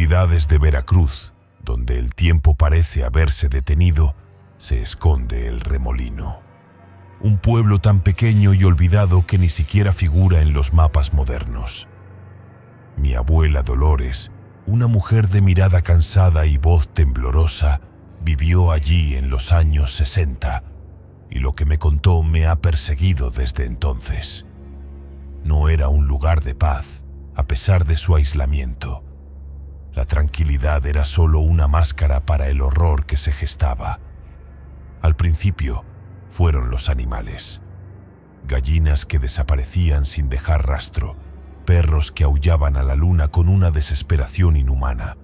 profundidades de Veracruz, donde el tiempo parece haberse detenido, se esconde el Remolino. Un pueblo tan pequeño y olvidado que ni siquiera figura en los mapas modernos. Mi abuela Dolores, una mujer de mirada cansada y voz temblorosa, vivió allí en los años 60, y lo que me contó me ha perseguido desde entonces. No era un lugar de paz, a pesar de su aislamiento. La tranquilidad era solo una máscara para el horror que se gestaba. Al principio, fueron los animales. Gallinas que desaparecían sin dejar rastro, perros que aullaban a la luna con una desesperación inhumana,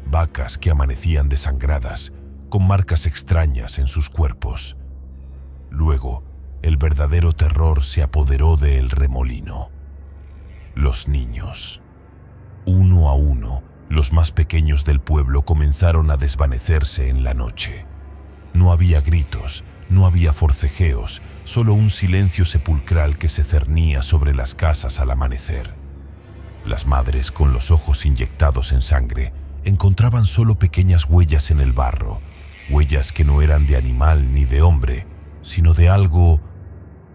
vacas que amanecían desangradas, con marcas extrañas en sus cuerpos. Luego, el verdadero terror se apoderó de El Remolino. Los niños. Uno a uno, los más pequeños del pueblo comenzaron a desvanecerse en la noche. No había gritos, no había forcejeos, solo un silencio sepulcral que se cernía sobre las casas al amanecer. Las madres, con los ojos inyectados en sangre, encontraban solo pequeñas huellas en el barro, huellas que no eran de animal ni de hombre, sino de algo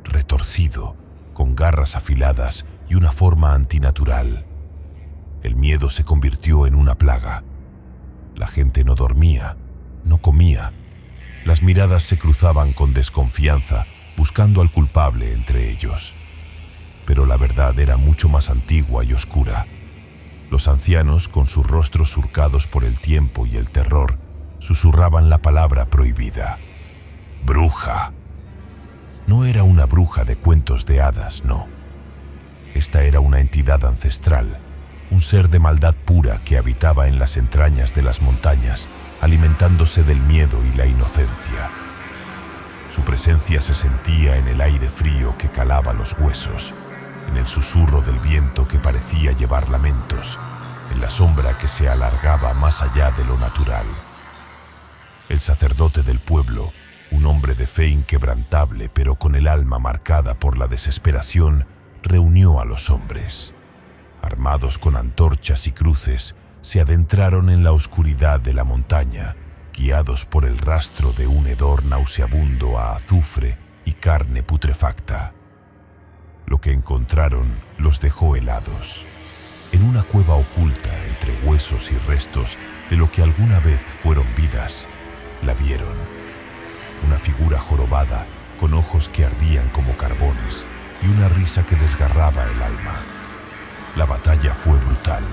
retorcido, con garras afiladas y una forma antinatural. El miedo se convirtió en una plaga. La gente no dormía, no comía. Las miradas se cruzaban con desconfianza, buscando al culpable entre ellos. Pero la verdad era mucho más antigua y oscura. Los ancianos, con sus rostros surcados por el tiempo y el terror, susurraban la palabra prohibida: bruja. No era una bruja de cuentos de hadas, no. Esta era una entidad ancestral, un ser de maldad pura que habitaba en las entrañas de las montañas, alimentándose del miedo y la inocencia. Su presencia se sentía en el aire frío que calaba los huesos, en el susurro del viento que parecía llevar lamentos, en la sombra que se alargaba más allá de lo natural. El sacerdote del pueblo, un hombre de fe inquebrantable pero con el alma marcada por la desesperación, reunió a los hombres. Armados con antorchas y cruces, se adentraron en la oscuridad de la montaña, guiados por el rastro de un hedor nauseabundo a azufre y carne putrefacta. Lo que encontraron los dejó helados. En una cueva oculta entre huesos y restos de lo que alguna vez fueron vidas, la vieron. Una figura jorobada, con ojos que ardían como carbones y una risa que desgarraba el alma. La batalla fue brutal,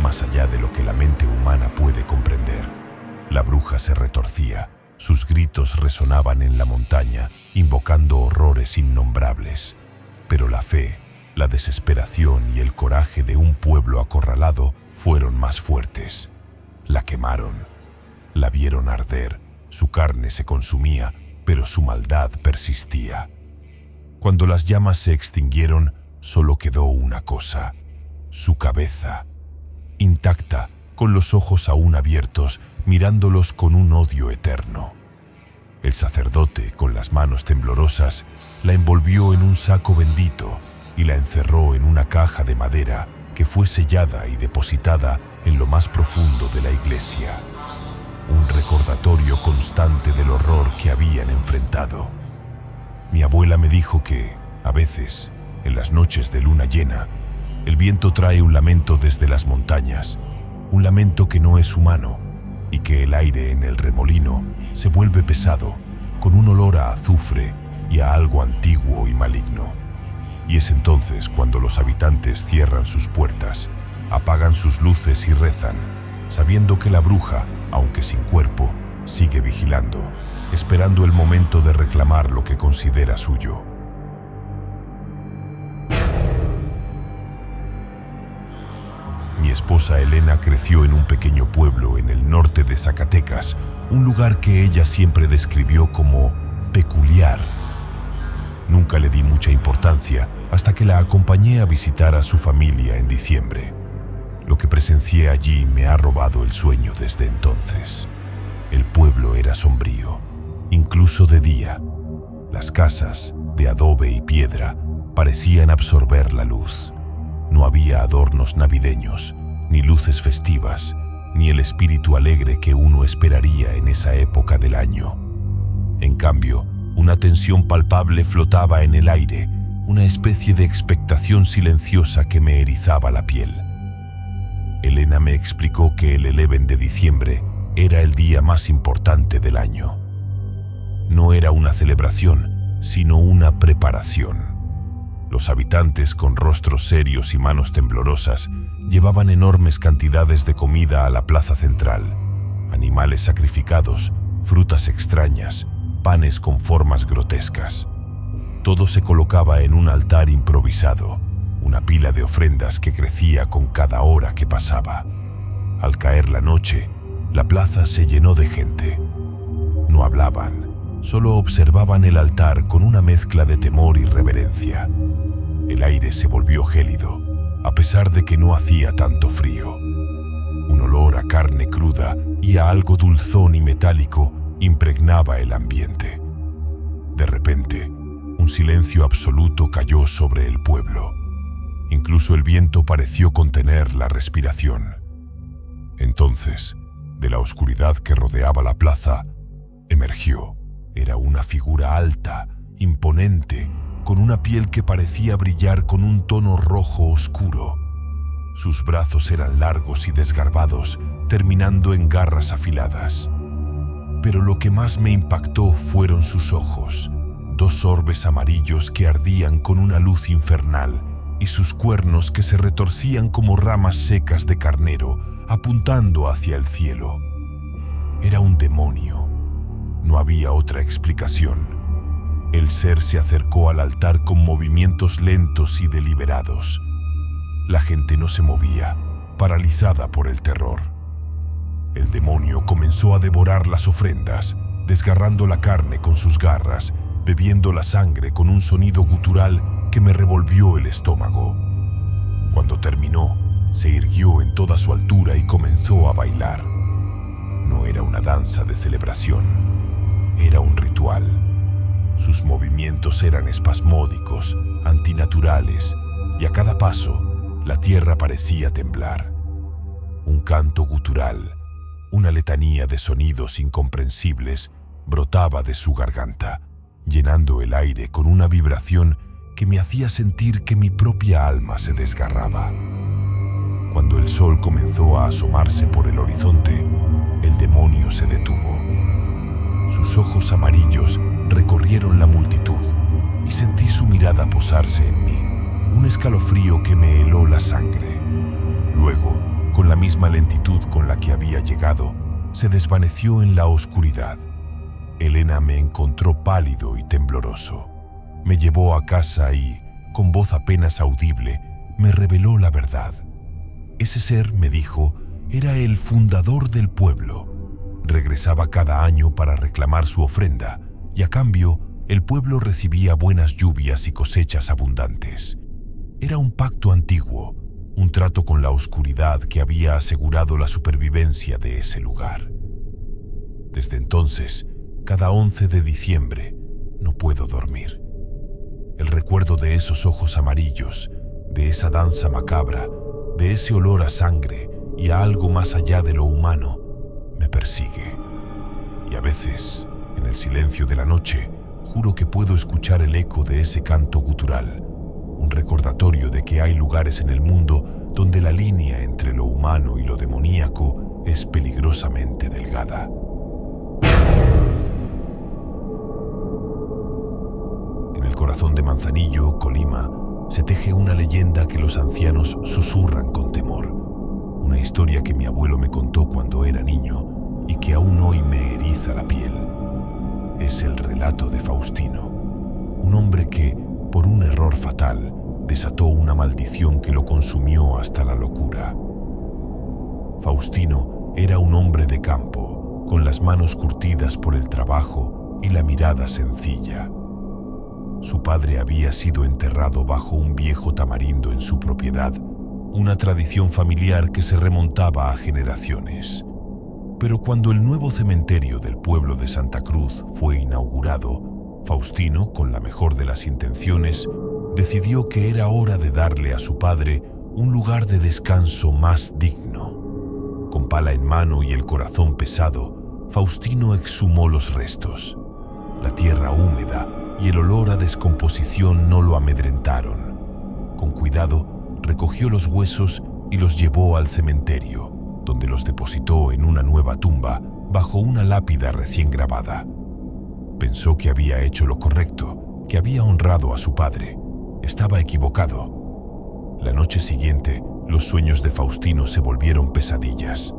más allá de lo que la mente humana puede comprender. La bruja se retorcía, sus gritos resonaban en la montaña, invocando horrores innombrables. Pero la fe, la desesperación y el coraje de un pueblo acorralado fueron más fuertes. La quemaron, la vieron arder, su carne se consumía, pero su maldad persistía. Cuando las llamas se extinguieron, solo quedó una cosa: su cabeza, intacta, con los ojos aún abiertos, mirándolos con un odio eterno. El sacerdote, con las manos temblorosas, la envolvió en un saco bendito y la encerró en una caja de madera que fue sellada y depositada en lo más profundo de la iglesia. Un recordatorio constante del horror que habían enfrentado. Mi abuela me dijo que, a veces, en las noches de luna llena, el viento trae un lamento desde las montañas, un lamento que no es humano, y que el aire en El Remolino se vuelve pesado, con un olor a azufre y a algo antiguo y maligno. Y es entonces cuando los habitantes cierran sus puertas, apagan sus luces y rezan, sabiendo que la bruja, aunque sin cuerpo, sigue vigilando, esperando el momento de reclamar lo que considera suyo. Mi esposa Elena creció en un pequeño pueblo en el norte de Zacatecas, un lugar que ella siempre describió como peculiar. Nunca le di mucha importancia hasta que la acompañé a visitar a su familia en diciembre. Lo que presencié allí me ha robado el sueño desde entonces. El pueblo era sombrío, incluso de día. Las casas, de adobe y piedra, parecían absorber la luz. No había adornos navideños, ni luces festivas, ni el espíritu alegre que uno esperaría en esa época del año. En cambio, una tensión palpable flotaba en el aire, una especie de expectación silenciosa que me erizaba la piel. Elena me explicó que el 11 de diciembre era el día más importante del año. No era una celebración, sino una preparación. Los habitantes, con rostros serios y manos temblorosas, llevaban enormes cantidades de comida a la plaza central: animales sacrificados, frutas extrañas, panes con formas grotescas. Todo se colocaba en un altar improvisado, una pila de ofrendas que crecía con cada hora que pasaba. Al caer la noche, la plaza se llenó de gente. No hablaban, solo observaban el altar con una mezcla de temor y reverencia. El aire se volvió gélido, a pesar de que no hacía tanto frío. Un olor a carne cruda y a algo dulzón y metálico impregnaba el ambiente. De repente, un silencio absoluto cayó sobre el pueblo. Incluso el viento pareció contener la respiración. Entonces, de la oscuridad que rodeaba la plaza, emergió. Era una figura alta, imponente, con una piel que parecía brillar con un tono rojo oscuro. Sus brazos eran largos y desgarbados, terminando en garras afiladas. Pero lo que más me impactó fueron sus ojos, dos orbes amarillos que ardían con una luz infernal, y sus cuernos que se retorcían como ramas secas de carnero, apuntando hacia el cielo. Era un demonio. No había otra explicación. El ser se acercó al altar con movimientos lentos y deliberados. La gente no se movía, paralizada por el terror. El demonio comenzó a devorar las ofrendas, desgarrando la carne con sus garras, bebiendo la sangre con un sonido gutural que me revolvió el estómago. Cuando terminó, se irguió en toda su altura y comenzó a bailar. No era una danza de celebración, era un ritual. Sus movimientos eran espasmódicos, antinaturales, y a cada paso, la tierra parecía temblar. Un canto gutural, una letanía de sonidos incomprensibles, brotaba de su garganta, llenando el aire con una vibración que me hacía sentir que mi propia alma se desgarraba. Cuando el sol comenzó a asomarse por el horizonte, el demonio se detuvo. Sus ojos amarillos recorrieron la multitud y sentí su mirada posarse en mí, un escalofrío que me heló la sangre. Luego, con la misma lentitud con la que había llegado, se desvaneció en la oscuridad. Elena me encontró pálido y tembloroso. Me llevó a casa y, con voz apenas audible, me reveló la verdad. Ese ser, me dijo, era el fundador del pueblo. Regresaba cada año para reclamar su ofrenda, y a cambio, el pueblo recibía buenas lluvias y cosechas abundantes. Era un pacto antiguo, un trato con la oscuridad que había asegurado la supervivencia de ese lugar. Desde entonces, cada 11 de diciembre, no puedo dormir. El recuerdo de esos ojos amarillos, de esa danza macabra, de ese olor a sangre y a algo más allá de lo humano, me persigue. Y a veces, en el silencio de la noche, juro que puedo escuchar el eco de ese canto gutural, un recordatorio de que hay lugares en el mundo donde la línea entre lo humano y lo demoníaco es peligrosamente delgada. En el corazón de Manzanillo, Colima, se teje una leyenda que los ancianos susurran con temor. Una historia que mi abuelo me contó cuando era niño y que aún hoy me eriza la piel. Es el relato de Faustino, un hombre que, por un error fatal, desató una maldición que lo consumió hasta la locura. Faustino era un hombre de campo, con las manos curtidas por el trabajo y la mirada sencilla. Su padre había sido enterrado bajo un viejo tamarindo en su propiedad, una tradición familiar que se remontaba a generaciones. Pero cuando el nuevo cementerio del pueblo de Santa Cruz fue inaugurado, Faustino, con la mejor de las intenciones, decidió que era hora de darle a su padre un lugar de descanso más digno. Con pala en mano y el corazón pesado, Faustino exhumó los restos. La tierra húmeda y el olor a descomposición no lo amedrentaron. Con cuidado, recogió los huesos y los llevó al cementerio, donde los depositó en una nueva tumba bajo una lápida recién grabada. Pensó que había hecho lo correcto, que había honrado a su padre. Estaba equivocado. La noche siguiente, los sueños de Faustino se volvieron pesadillas.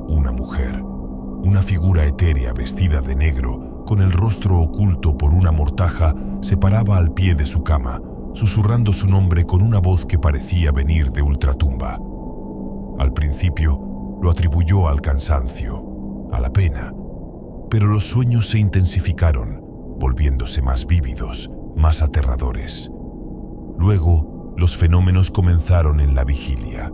Una mujer, una figura etérea vestida de negro, con el rostro oculto por una mortaja, se paraba al pie de su cama, susurrando su nombre con una voz que parecía venir de ultratumba. Al principio, lo atribuyó al cansancio, a la pena, pero los sueños se intensificaron, volviéndose más vívidos, más aterradores. Luego, los fenómenos comenzaron en la vigilia.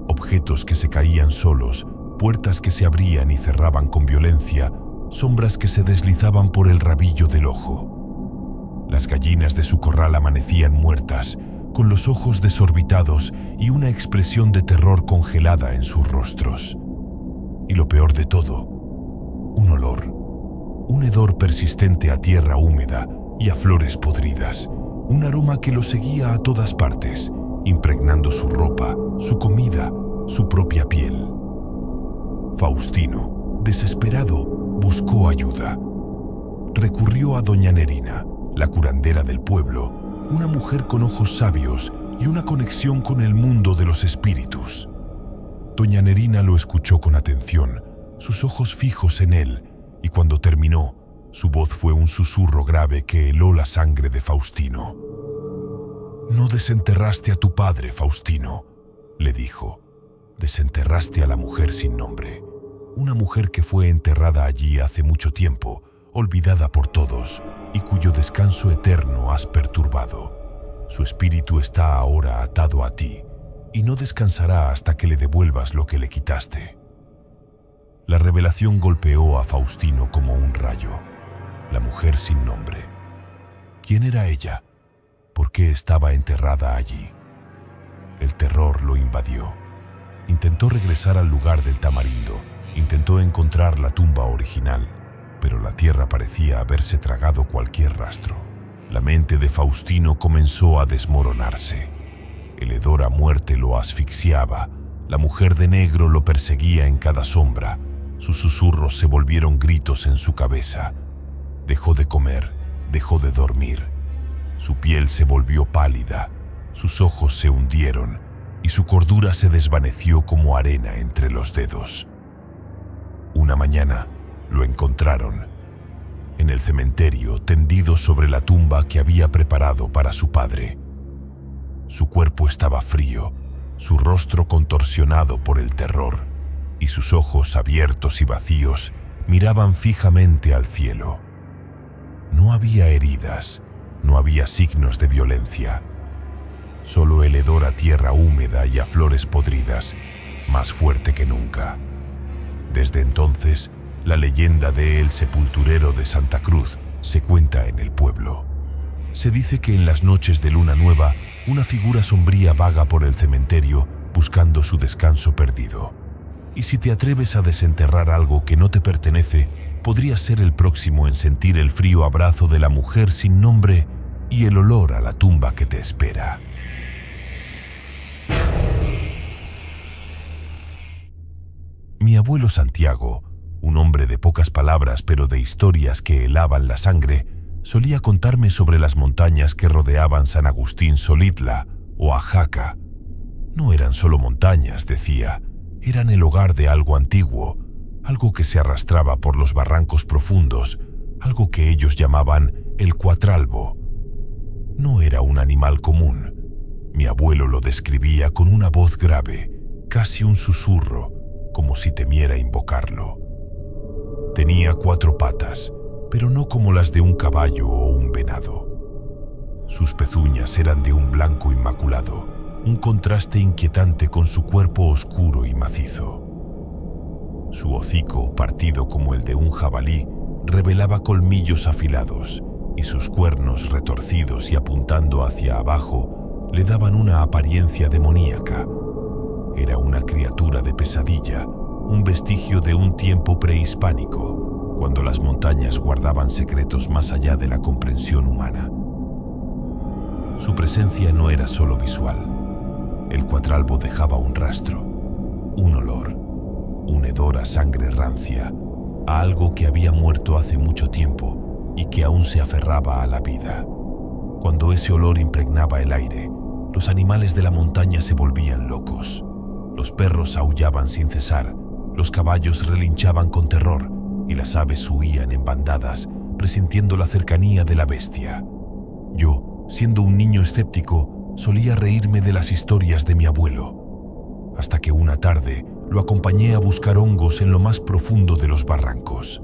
Objetos que se caían solos, puertas que se abrían y cerraban con violencia, sombras que se deslizaban por el rabillo del ojo. Las gallinas de su corral amanecían muertas, con los ojos desorbitados y una expresión de terror congelada en sus rostros. Y lo peor de todo, un olor, un hedor persistente a tierra húmeda y a flores podridas, un aroma que lo seguía a todas partes, impregnando su ropa, su comida, su propia piel. Faustino, desesperado, buscó ayuda. Recurrió a doña Nerina, la curandera del pueblo, una mujer con ojos sabios y una conexión con el mundo de los espíritus. Doña Nerina lo escuchó con atención, sus ojos fijos en él, y cuando terminó, su voz fue un susurro grave que heló la sangre de Faustino. «No desenterraste a tu padre, Faustino», le dijo. «Desenterraste a la mujer sin nombre, una mujer que fue enterrada allí hace mucho tiempo, olvidada por todos, y cuyo descanso eterno has perturbado. Su espíritu está ahora atado a ti, y no descansará hasta que le devuelvas lo que le quitaste». La revelación golpeó a Faustino como un rayo. La mujer sin nombre. ¿Quién era ella? ¿Por qué estaba enterrada allí? El terror lo invadió. Intentó regresar al lugar del tamarindo, intentó encontrar la tumba original, pero la tierra parecía haberse tragado cualquier rastro. La mente de Faustino comenzó a desmoronarse. El hedor a muerte lo asfixiaba, la mujer de negro lo perseguía en cada sombra, sus susurros se volvieron gritos en su cabeza. Dejó de comer, dejó de dormir. Su piel se volvió pálida, sus ojos se hundieron y su cordura se desvaneció como arena entre los dedos. Una mañana lo encontraron en el cementerio, tendido sobre la tumba que había preparado para su padre. Su cuerpo estaba frío, su rostro contorsionado por el terror, y sus ojos abiertos y vacíos miraban fijamente al cielo. No había heridas, no había signos de violencia. Solo el hedor a tierra húmeda y a flores podridas, más fuerte que nunca. Desde entonces, la leyenda de El Sepulturero de Santa Cruz se cuenta en el pueblo. Se dice que en las noches de luna nueva, una figura sombría vaga por el cementerio buscando su descanso perdido. Y si te atreves a desenterrar algo que no te pertenece, podrías ser el próximo en sentir el frío abrazo de la mujer sin nombre y el olor a la tumba que te espera. Mi abuelo Santiago, un hombre de pocas palabras pero de historias que helaban la sangre, solía contarme sobre las montañas que rodeaban San Agustín Solitla o Ajaca. No eran solo montañas, decía, eran el hogar de algo antiguo, algo que se arrastraba por los barrancos profundos, algo que ellos llamaban el cuatralbo. No era un animal común. Mi abuelo lo describía con una voz grave, casi un susurro, como si temiera invocarlo. Tenía 4 patas, pero no como las de un caballo o un venado. Sus pezuñas eran de un blanco inmaculado, un contraste inquietante con su cuerpo oscuro y macizo. Su hocico, partido como el de un jabalí, revelaba colmillos afilados, y sus cuernos retorcidos y apuntando hacia abajo le daban una apariencia demoníaca. Era una criatura de pesadilla, un vestigio de un tiempo prehispánico, cuando las montañas guardaban secretos más allá de la comprensión humana. Su presencia no era solo visual. El cuatralbo dejaba un rastro, un olor, un hedor a sangre rancia, a algo que había muerto hace mucho tiempo y que aún se aferraba a la vida. Cuando ese olor impregnaba el aire, los animales de la montaña se volvían locos. Los perros aullaban sin cesar, los caballos relinchaban con terror y las aves huían en bandadas, presintiendo la cercanía de la bestia. Yo, siendo un niño escéptico, solía reírme de las historias de mi abuelo, hasta que una tarde lo acompañé a buscar hongos en lo más profundo de los barrancos.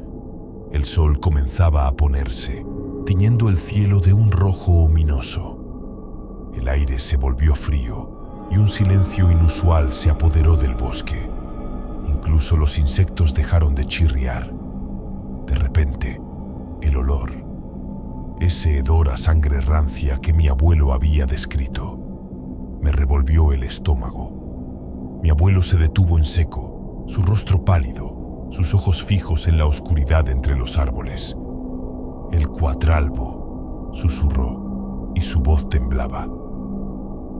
El sol comenzaba a ponerse, tiñendo el cielo de un rojo ominoso. El aire se volvió frío y un silencio inusual se apoderó del bosque. Incluso los insectos dejaron de chirriar. De repente, el olor, ese hedor a sangre rancia que mi abuelo había descrito, me revolvió el estómago. Mi abuelo se detuvo en seco, su rostro pálido, sus ojos fijos en la oscuridad entre los árboles. «El cuatralbo», susurró, y su voz temblaba.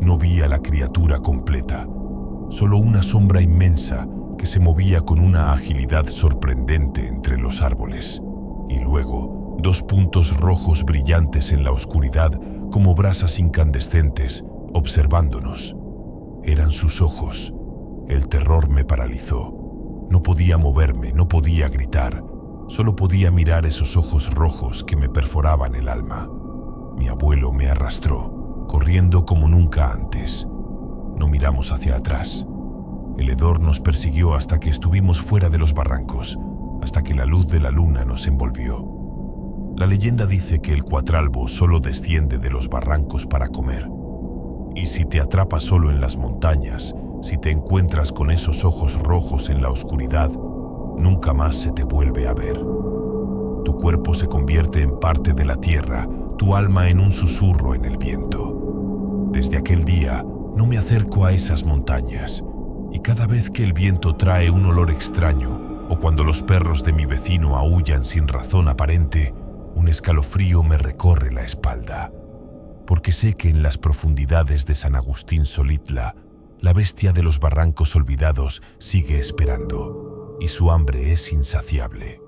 No vi a la criatura completa, solo una sombra inmensa que se movía con una agilidad sorprendente entre los árboles. Y luego, dos puntos rojos brillantes en la oscuridad como brasas incandescentes, observándonos. Eran sus ojos. El terror me paralizó. No podía moverme, no podía gritar. Solo podía mirar esos ojos rojos que me perforaban el alma. Mi abuelo me arrastró, corriendo como nunca antes. No miramos hacia atrás. El hedor nos persiguió hasta que estuvimos fuera de los barrancos, hasta que la luz de la luna nos envolvió. La leyenda dice que el cuatralbo solo desciende de los barrancos para comer. Y si te atrapa solo en las montañas, si te encuentras con esos ojos rojos en la oscuridad, nunca más se te vuelve a ver. Tu cuerpo se convierte en parte de la tierra, tu alma en un susurro en el viento. Desde aquel día no me acerco a esas montañas, y cada vez que el viento trae un olor extraño, o cuando los perros de mi vecino aúllan sin razón aparente, un escalofrío me recorre la espalda, porque sé que en las profundidades de San Agustín Solitla, la bestia de los barrancos olvidados sigue esperando, y su hambre es insaciable.